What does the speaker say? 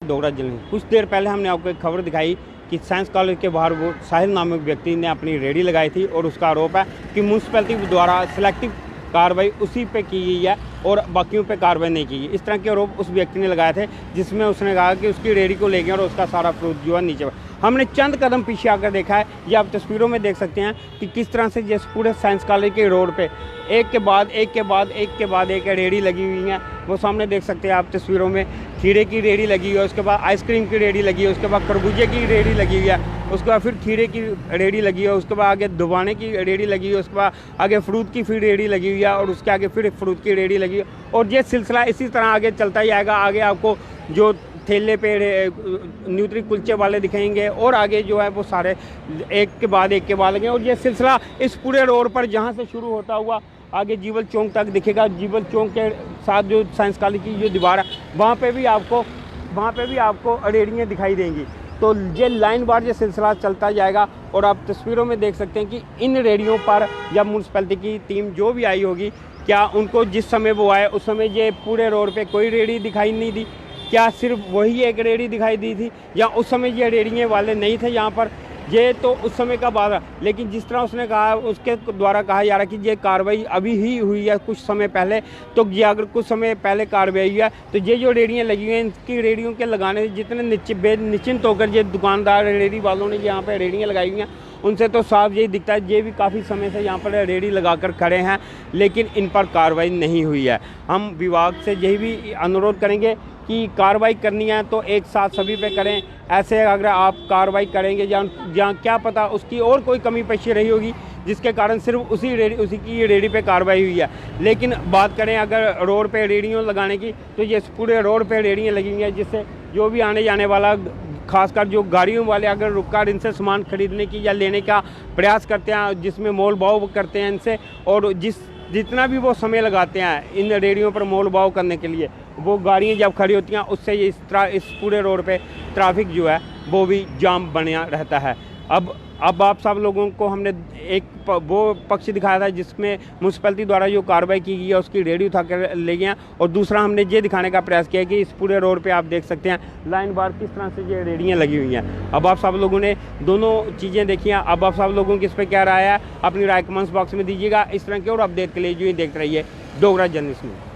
डोगरा जिले में कुछ देर पहले हमने आपको एक खबर दिखाई कि साइंस कॉलेज के बाहर वो साहिल नामक व्यक्ति ने अपनी रेडी लगाई थी और उसका आरोप है कि म्यूनसिपैलिटी द्वारा सिलेक्टिव कार्रवाई उसी पे की गई है और बाकियों पे कार्रवाई नहीं की गई। इस तरह के आरोप उस व्यक्ति ने लगाए थे, जिसमें उसने कहा कि उसकी रेडी को लेकर और उसका सारा फ्रूट जो है नीचे। हमने चंद कदम पीछे आकर देखा है, ये आप तस्वीरों में देख सकते हैं कि किस तरह से जैसे पूरे साइंस कॉलेज के रोड पे एक के बाद एक रेडी लगी हुई हैं। वो सामने देख सकते हैं आप तस्वीरों में, खीरे की रेडी लगी हुई है, उसके बाद आइसक्रीम की रेडी लगी है, उसके बाद खरबूजे की रेडी लगी हुई है, उसके बाद फिर खीरे की रेडी लगी है, उसके बाद आगे दुबाने की रेडी लगी है, उसके बाद आगे फ्रूट की फिर रेडी लगी हुई है और उसके आगे फिर फ्रूट की रेडी लगी है। और ये सिलसिला इसी तरह आगे चलता ही आएगा। आगे आपको जो ठेले पे न्यूट्री कुलचे वाले दिखेंगे और आगे जो है वो सारे एक के बाद लगे और ये सिलसिला इस पूरे रोड पर जहाँ से शुरू होता हुआ आगे जीवल चौक तक दिखेगा। जीवल चौक के साथ जो साइंस कॉलेज की जो दीवार है वहाँ पे भी आपको रेडियाँ दिखाई देंगी। तो ये लाइन बार ये सिलसिला चलता जाएगा और आप तस्वीरों में देख सकते हैं कि इन रेडियों पर या म्यूनसिपैलिटी की टीम जो भी आई होगी, क्या उनको जिस समय वो आए उस समय ये पूरे रोड पे कोई रेडी दिखाई नहीं दी? क्या सिर्फ वही एक रेडी दिखाई दी थी या उस समय ये रेडियाँ वाले नहीं थे यहाँ पर? ये तो उस समय का बात है, लेकिन जिस तरह उसने कहा, उसके द्वारा कहा जा रहा है कि ये कार्रवाई अभी ही हुई है कुछ समय पहले। तो ये अगर कुछ समय पहले कार्रवाई हुई है तो ये जो रेडियाँ लगी हुई हैं, इनकी रेडियों के लगाने से जितने निश्चिंत होकर ये दुकानदार रेडी वालों ने यहाँ पर रेडियाँ लगाई हुई हैं, उनसे तो साफ यही दिखता है ये भी काफ़ी समय से यहाँ पर रेडी लगाकर खड़े हैं, लेकिन इन पर कार्रवाई नहीं हुई है। हम विभाग से यही भी अनुरोध करेंगे कि कार्रवाई करनी है तो एक साथ सभी पे करें। ऐसे अगर आप कार्रवाई करेंगे जहाँ क्या पता उसकी और कोई कमी पेशी रही होगी जिसके कारण सिर्फ उसी की रेडी पे कार्रवाई हुई है। लेकिन बात करें अगर रोड पे रेडियों लगाने की, तो ये पूरे रोड पे रेडियाँ लगी हुई हैं, जिससे जो भी आने जाने वाला, खासकर जो गाड़ियों वाले अगर रुककर इनसे सामान खरीदने की या लेने का प्रयास करते हैं, जिसमें मोल भाव करते हैं इनसे, और जितना भी वो समय लगाते हैं इन रेडियों पर मोल भाव करने के लिए, वो गाड़ियाँ जब खड़ी होती हैं उससे इस पूरे रोड पे ट्रैफिक जो है वो भी जाम बना रहता है। अब आप सब लोगों को हमने एक वो पक्ष दिखाया था जिसमें म्यूनसिपैलिटी द्वारा जो कार्रवाई की गई है उसकी रेडी उठा कर ले गए हैं, और दूसरा हमने ये दिखाने का प्रयास किया कि इस पूरे रोड पे आप देख सकते हैं लाइन बार किस तरह से ये रेडियाँ लगी हुई हैं। अब आप सब लोगों ने दोनों चीज़ें देखी हैं। अब आप सब लोगों की इस पर क्या राय है, अपनी राय कमेंट्स बॉक्स में दीजिएगा। इस तरह के और अपडेट के लिए जो ही देखते रहिए डोगरा जर्नलिस्ट में।